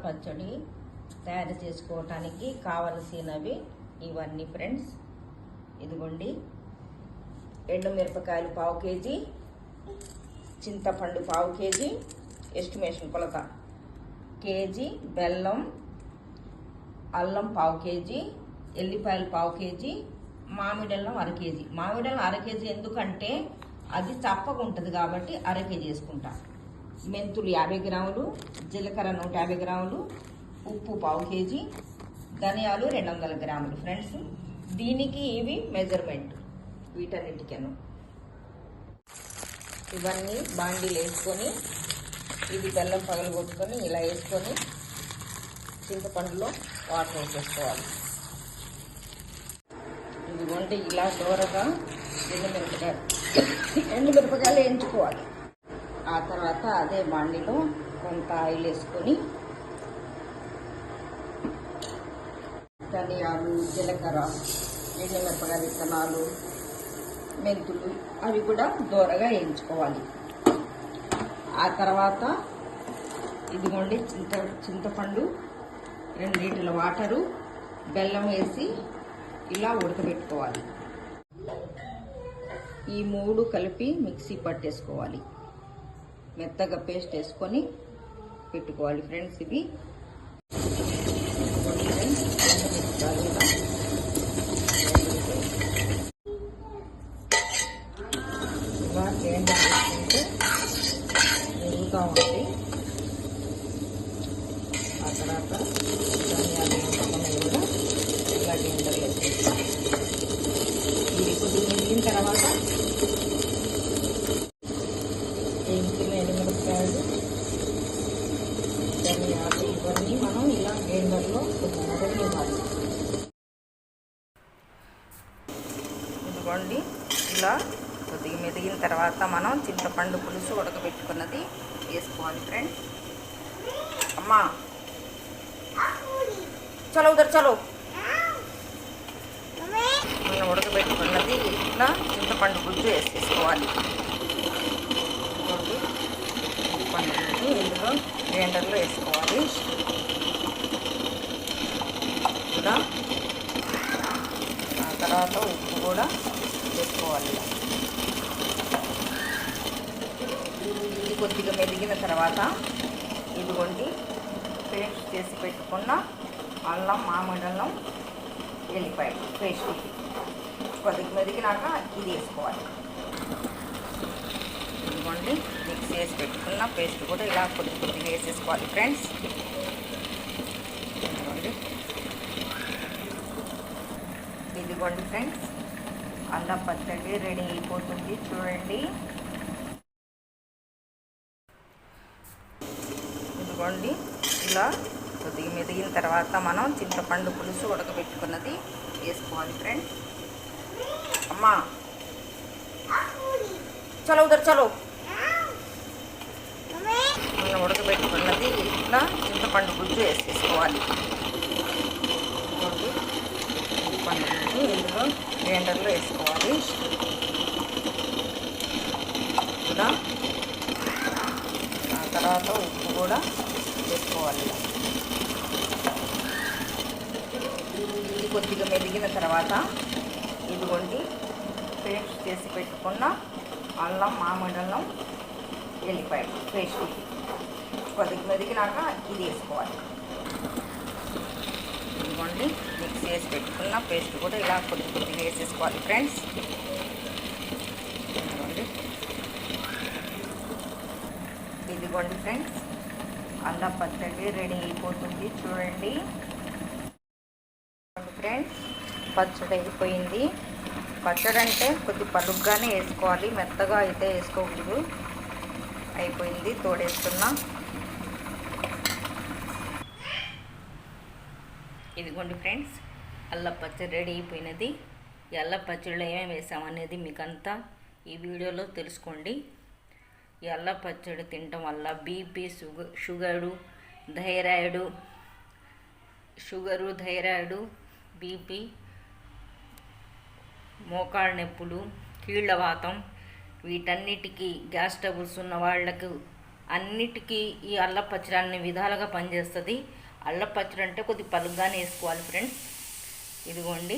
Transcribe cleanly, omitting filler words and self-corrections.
పచ్చడి తయారు చేసుకోవటానికి కావలసినవి ఇవన్నీ ఫ్రెండ్స్. ఇదిగోండి, ఎండుమిరపకాయలు 1/2 కేజీ, చింతపండు 1/2 కేజీ, ఎస్టిమేషన్ కొలత కేజీ, బెల్లం, అల్లం 1/2 కేజీ, ఎల్లిపాయలు 1/2 కేజీ, మామిడల్లం 1/2 కేజీ. మామిడల్లం 1/2 కేజీ ఎందుకంటే అది చప్పగా ఉంటుంది కాబట్టి 1/2 కేజీ వేసుకుంటా. మెంతులు 50 గ్రాములు, జీలకర్ర 150 గ్రాములు, ఉప్పు 1/2 కేజీ, ధనియాలు 200 గ్రాములు ఫ్రెండ్స్. దీనికి ఇవి మెజర్మెంట్ వీటన్నిటికను. ఇవన్నీ బాండీలు వేసుకొని ఇది బెల్లం పగలగొట్టుకొని ఇలా వేసుకొని చింతపండులో వాటర్ వేసేసుకోవాలి. ఇదిగోండి ఇలా దూరగా ఎండుమిరపకాయలు వేయించుకోవాలి. ఆ తర్వాత అదే బాండీలో కొంత ఆయిల్ వేసుకొని ధనియాలు, జీలకర్ర, ఎండుమిరపకాయ విత్తనాలు, మెంతులు అవి కూడా దూరగా వేయించుకోవాలి. ఆ తర్వాత ఇదిగోండి చింతపండు 2 లీటర్ల వాటరు, బెల్లం వేసి ఇలా ఉడకబెట్టుకోవాలి. ఈ 3 కలిపి మిక్సీ పట్టేసుకోవాలి. మెత్తగా పేస్ట్ వేసుకొని పెట్టుకోవాలి ఫ్రెండ్స్. ఇవి ఇలా గ్రైండర్ చేసుకుంటే మెరుగుగా ఉంటాయి. ఆ తర్వాత ధనియాలు కూడా ఇలా గ్రైండర్లో వేసేస్తాం. ఇది కొద్దిగా మిగిలిన తర్వాత వేయించిన ఎండుమిరపకాయలు, ధనియాలు ఇవన్నీ మనం ఇలా గ్రైండర్లో కొద్దిగా మరగనివ్వాలి. ఇదిగోండి ఇలా కొద్దిగా మెదిగిన తర్వాత మనం చింతపండు పులుసు ఉడకబెట్టుకున్నది వేసుకోవాలి ఫ్రెండ్స్. అమ్మా చలో ఉదర్ చలో. మనం ఉడకబెట్టుకున్నది ఇట్లా చింతపండు పులుసు వేసేసుకోవాలి. చింతపండు పులుసు ఇందులో గ్రైండర్లో వేసుకోవాలి. ఇలా ఆ తర్వాత ఉప్పు కూడా వేసుకోవాలి. ఇది కొద్దిగా మెదిగిన తర్వాత ఇదిగోండి పేస్ట్ చేసి పెట్టుకున్న అల్లం, మామిడల్లం, ఎల్లిపాయ పేస్ట్ కొద్దిగా మెదిగినాక ఇది వేసుకోవాలి. ఇదిగోండి మిక్స్ చేసి పెట్టుకున్న పేస్ట్ కూడా ఇలా కొద్దిగా వేసేసుకోవాలి ఫ్రెండ్స్. ఇదిగోండి ఫ్రెండ్స్, అల్లం పచ్చడి రెడీ అయిపోతుంది చూడండి. ఇదిగోండి ఇలా కొద్దిగా మెదిగిన తర్వాత మనం చింతపండు పులుసు ఉడకబెట్టుకున్నది వేసుకోవాలి ఫ్రెండ్స్. అమ్మా చలో ఉదర్ చలో. మనం ఉడకబెట్టుకున్నది ఇట్లా చింతపండు పులుసు వేసేసుకోవాలి. చింతపండు పులుసు ఇందులో గ్రైండర్లో వేసుకోవాలి. ఇలా ఆ తర్వాత ఉప్పు కూడా వేసుకోవాలి. ఇది కొద్దిగా మెదిగిన తర్వాత ఇదిగోండి పేస్ట్ చేసి పెట్టుకున్న అల్లం, మామిడల్లం, ఎల్లిపాయ పేస్ట్ కొద్దిగా మెదిగినాక ఇది వేసుకోవాలి. ఇదిగోండి మిక్స్ చేసి పెట్టుకున్న పేస్ట్ కూడా ఇలా కొద్దిగా వేసేసుకోవాలి ఫ్రెండ్స్. ఇదిగోండి ఫ్రెండ్స్, అల్లం పచ్చడి రెడీ అయిపోతుంది చూడండి. ఫ్రెండ్స్ పచ్చడి అయిపోయింది. పచ్చడి అంటే కొద్ది పలుగ్గానే వేసుకోవాలి, మెత్తగా అయితే వేసుకోకూడదు. అయిపోయింది, తోడేస్తున్నా. ఇదిగోండి ఫ్రెండ్స్, అల్లం పచ్చడి రెడీ అయిపోయినది. ఈ అల్లం పచ్చడిలో ఏమేమి వేసామనేది మీకు అంతా ఈ వీడియోలో తెలుసుకోండి. ఈ అల్లం పచ్చడి తినటం వల్ల బీపీ, షుగరు, థైరాయిడు, బీపీ, మోకాళ్ళ నొప్పులు, కీళ్ళవాతం వీటన్నిటికీ గ్యాస్ ట్రబుల్స్ ఉన్న వాళ్లకు అన్నిటికీ ఈ అల్లం పచ్చడి అన్ని విధాలుగా పనిచేస్తుంది. అల్లం పచ్చడి అంటే కొద్దిగా పలుగ్గానే వేసుకోవాలి ఫ్రెండ్స్. ఇదిగోండి